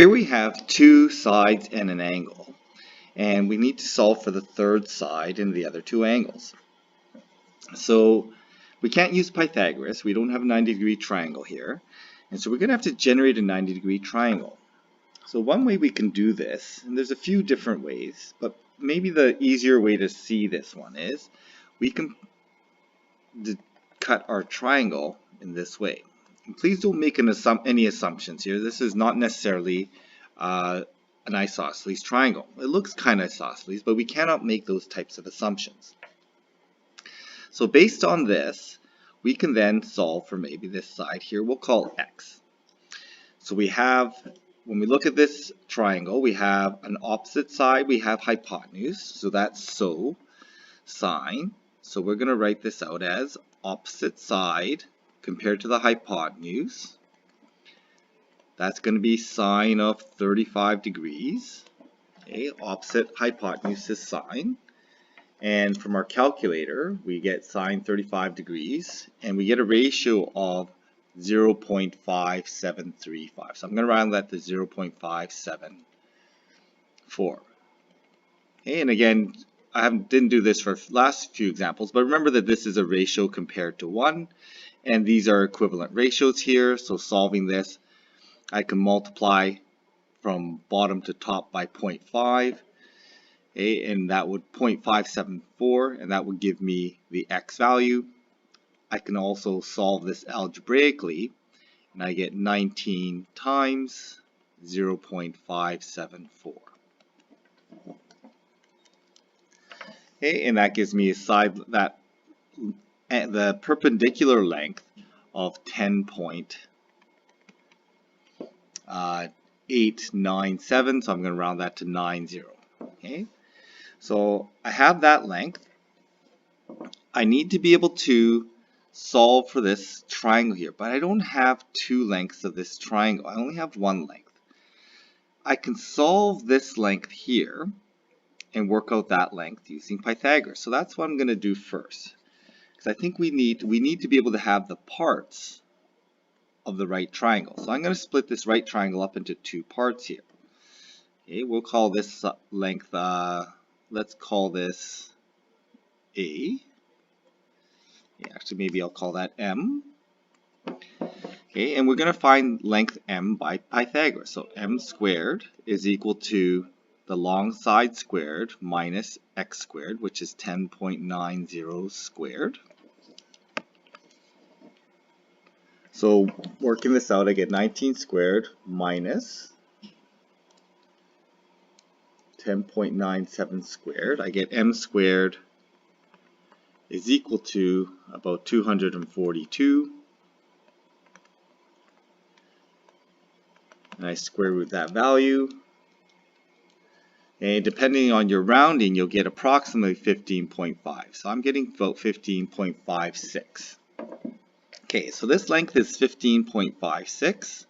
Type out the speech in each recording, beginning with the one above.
Here we have two sides and an angle, and we need to solve for the third side and the other two angles. So we can't use Pythagoras. We don't have a 90-degree triangle here, and so we're going to have to generate a 90-degree triangle. So one way we can do this, and there's a few different ways, but maybe the easier way to see this one is we can cut our triangle in this way. And please don't make any assumptions here. This is not necessarily an isosceles triangle. It looks kind of isosceles, but we cannot make those types of assumptions. So based on this, we can then solve for maybe this side here. We'll call x. So we have, when we look at this triangle, we have an opposite side, we have hypotenuse. So that's sine. So we're going to write this out as opposite side compared to the hypotenuse. That's going to be sine of 35 degrees. Okay, opposite hypotenuse is sine. And from our calculator, we get sine 35 degrees, and we get a ratio of 0.5735. So I'm going to round that to 0.574. Okay, and again, didn't do this for last few examples, but remember that this is a ratio compared to 1, and these are equivalent ratios here. So solving this, I can multiply from bottom to top by 0.5, okay, and that would 0.574, and that would give me the x value. I can also solve this algebraically, and I get 19 times 0.574. Okay, and that gives me a side that the perpendicular length of 10.897, so I'm going to round that to 90. Okay, so I have that length. I need to be able to solve for this triangle here, but I don't have two lengths of this triangle. I only have one length. I can solve this length here and work out that length using Pythagoras. So that's what I'm going to do first, because I think we need to be able to have the parts of the right triangle. So I'm going to split this right triangle up into two parts here. Okay, we'll call this length, let's call this A. Yeah, actually, maybe I'll call that M. Okay, and we're going to find length M by Pythagoras. So M squared is equal to the long side squared minus x squared, which is 10.90 squared. So working this out, I get 19 squared minus 10.97 squared. I get m squared is equal to about 242. And I square root that value. And depending on your rounding, you'll get approximately 15.5. So I'm getting about 15.56. Okay, so this length is 15.56.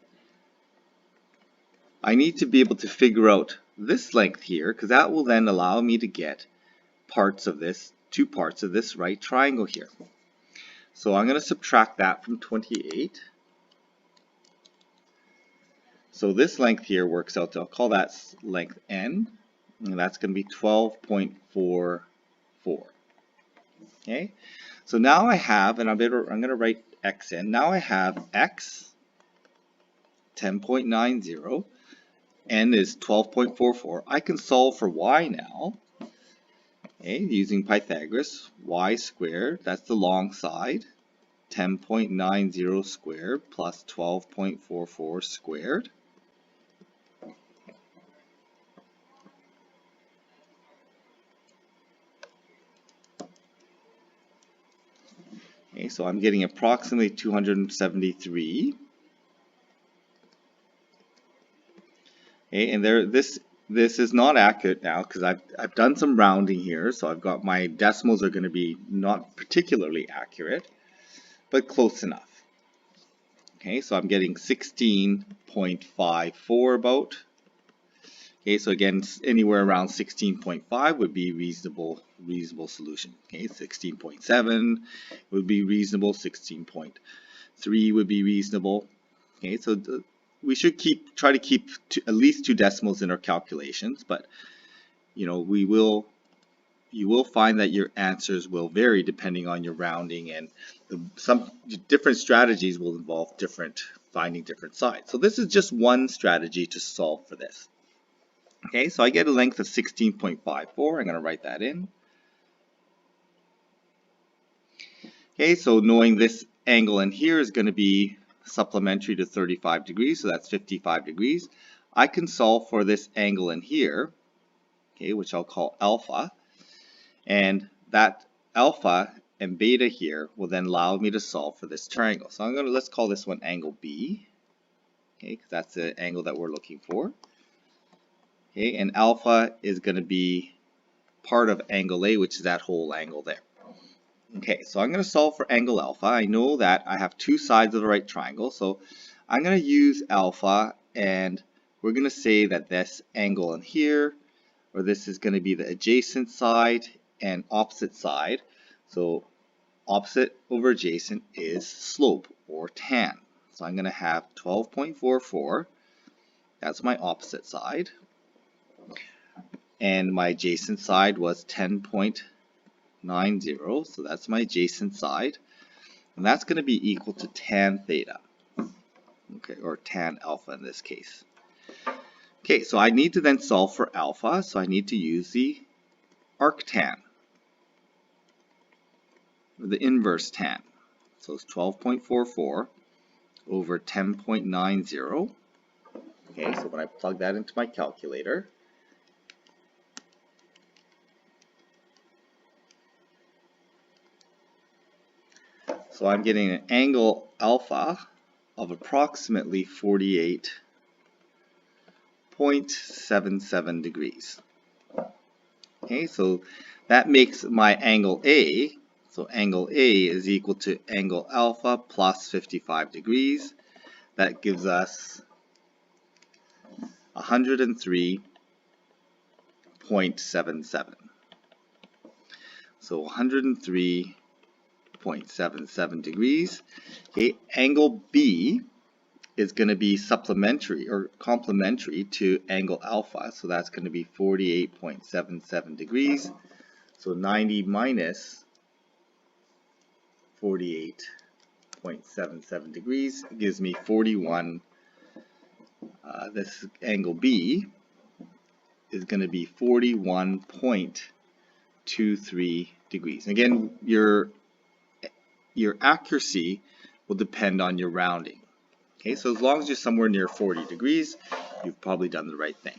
I need to be able to figure out this length here, because that will then allow me to get parts of this, two parts of this right triangle here. So I'm going to subtract that from 28. So this length here works out to, I'll call that length n, and that's going to be 12.44. Okay, so now I have, and I'm going to write x in. Now I have x, 10.90, n is 12.44. I can solve for y now, okay, using Pythagoras. Y squared, that's the long side, 10.90 squared plus 12.44 squared. Okay, so I'm getting approximately 273. Okay, and this is not accurate now because I've done some rounding here, so I've got my decimals are going to be not particularly accurate, but close enough. Okay, so I'm getting 16.54 about. Okay, so again, anywhere around 16.5 would be reasonable solution. Okay, 16.7 would be reasonable. 16.3 would be reasonable. Okay, so we should try to keep at least 2 decimals in our calculations, but you know, you will find that your answers will vary depending on your rounding, and some different strategies will involve finding different sides. So this is just one strategy to solve for this. Okay, so I get a length of 16.54. I'm going to write that in. Okay, so knowing this angle in here is going to be supplementary to 35 degrees, so that's 55 degrees. I can solve for this angle in here, okay, which I'll call alpha, and that alpha and beta here will then allow me to solve for this triangle. So let's call this one angle B, okay, because that's the angle that we're looking for. Okay, and alpha is going to be part of angle A, which is that whole angle there. Okay, so I'm going to solve for angle alpha. I know that I have 2 sides of the right triangle, so I'm going to use alpha, and we're going to say that this angle in here, or this is going to be the adjacent side and opposite side. So opposite over adjacent is slope, or tan. So I'm going to have 12.44. That's my opposite side. And my adjacent side was 10.90, so that's my adjacent side, and that's going to be equal to tan theta, okay, or tan alpha in this case. Okay, so I need to then solve for alpha, so I need to use the arctan, or the inverse tan. So it's 12.44 over 10.90. Okay, so when I plug that into my calculator, so I'm getting an angle alpha of approximately 48.77 degrees. Okay, so that makes my angle A, so angle A is equal to angle alpha plus 55 degrees. That gives us 103.77. So 103.77 degrees. Okay, angle B is going to be supplementary or complementary to angle alpha, so that's going to be 48.77 degrees. So 90 minus 48.77 degrees gives me 41. This angle B is going to be 41.23 degrees. Again, your accuracy will depend on your rounding. Okay, so as long as you're somewhere near 40 degrees, you've probably done the right thing.